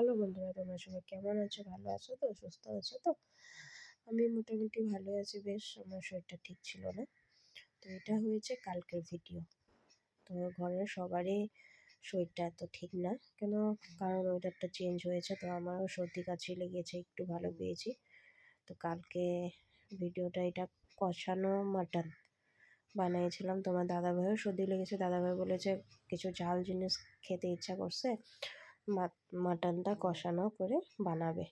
বলো বন্ধুরা, তোমরা সবাই কেমন আছো? ভালো আছো তো? সুস্থ আছো তো? আমি মোটামুটি ভালো আছি বেশ। আমার শরীরটা ঠিক ছিল না। তো এটা হয়েছে কালকের ভিডিও। তো ঘরের সবারই শরীরটা এত ঠিক না কেন, কারণ ওয়েদারটা চেঞ্জ হয়েছে। তো আমারও সর্দি কাশি লেগেছে, একটু ভালো পেয়েছি। তো কালকে ভিডিওটা এটা কষানো মাটন বানিয়েছিলাম। তোমার দাদাভাইও সর্দি লেগেছে, দাদাভাই বলেছে কিছু ঝাল জিনিস খেতে ইচ্ছা করছে, মাটনটা কষানো করে বানাবে।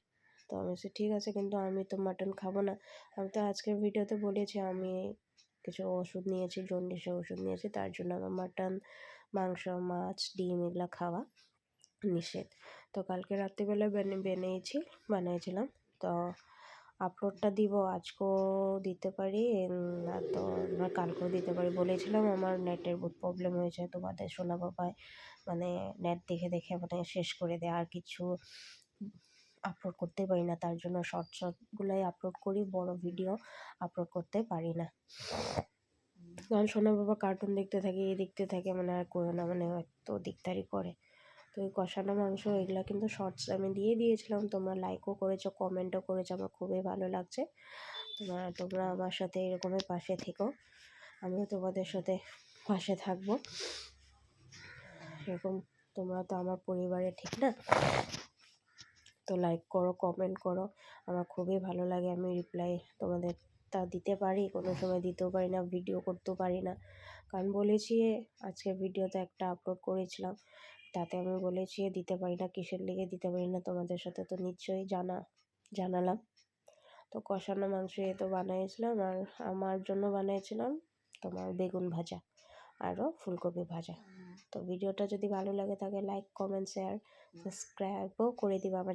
তো আমি বলছি ঠিক আছে, কিন্তু আমি তো মাটন খাবো না। আমি তো আজকের ভিডিওতে বলেছি আমি কিছু ওষুধ নিয়েছি, জন্ডিসের ওষুধ নিয়েছি, তার জন্য আমার মাটন, মাংস, মাছ, ডিম এগুলো খাওয়া নিষেধ। তো কালকে রাত্রিবেলা বানিয়েছিলাম। তো আপলোডটা দিব, আজকেও দিতে পারি, না তো না কালকেও দিতে পারি। বলেছিলাম আমার নেটের বহুত প্রবলেম হয়েছে, তোমাদের সোনা বাবায় মানে নেট দেখে দেখে মানে শেষ করে দেয়, আর কিছু আপলোড করতে পারি না। তার জন্য শর্টগুলাই আপলোড করি, বড় ভিডিও আপলোড করতে পারি না। কারণ সোনা বাবা কার্টুন দেখতে থাকে, দেখতে থাকে, মানে আর করে না, মানে এত দিকদারি করে। তো এই কষানো মাংস এগুলো কিন্তু শর্টস আমি দিয়ে দিয়েছিলাম, তোমরা লাইকও করেছো, কমেন্টও করেছো, আমার খুবই ভালো লাগছে। তোমরা আমার সাথে এরকমই পাশে থেকো, আমিও তোমাদের সাথে পাশে থাকবো। এরকম তোমরা তো আমার পরিবারে, ঠিক না? তো লাইক করো, কমেন্ট করো, আমার খুবই ভালো লাগে। আমি রিপ্লাই তোমাদের তা দিতে পারি, কোনো সময় দিতেও পারি না, ভিডিও করতেও পারি না। কারণ বলেছি আজকে ভিডিওতে একটা আপলোড করেছিলাম, তাতে আমি বলেছি দিতে পারি না, কিসের লেগে দিতে পারি না তোমাদের সাথে তো নিশ্চয়ই জানালাম। তো কষানো মাংস তো বানিয়েছিলাম, আর আমার জন্য বানিয়েছিলাম তোমার বেগুন ভাজা আরও ফুলকপি ভাজা। তো ভিডিওটা যদি ভালো লাগে থাকে লাইক, কমেন্ট, শেয়ার, সাবস্ক্রাইবও করে দিবা আমার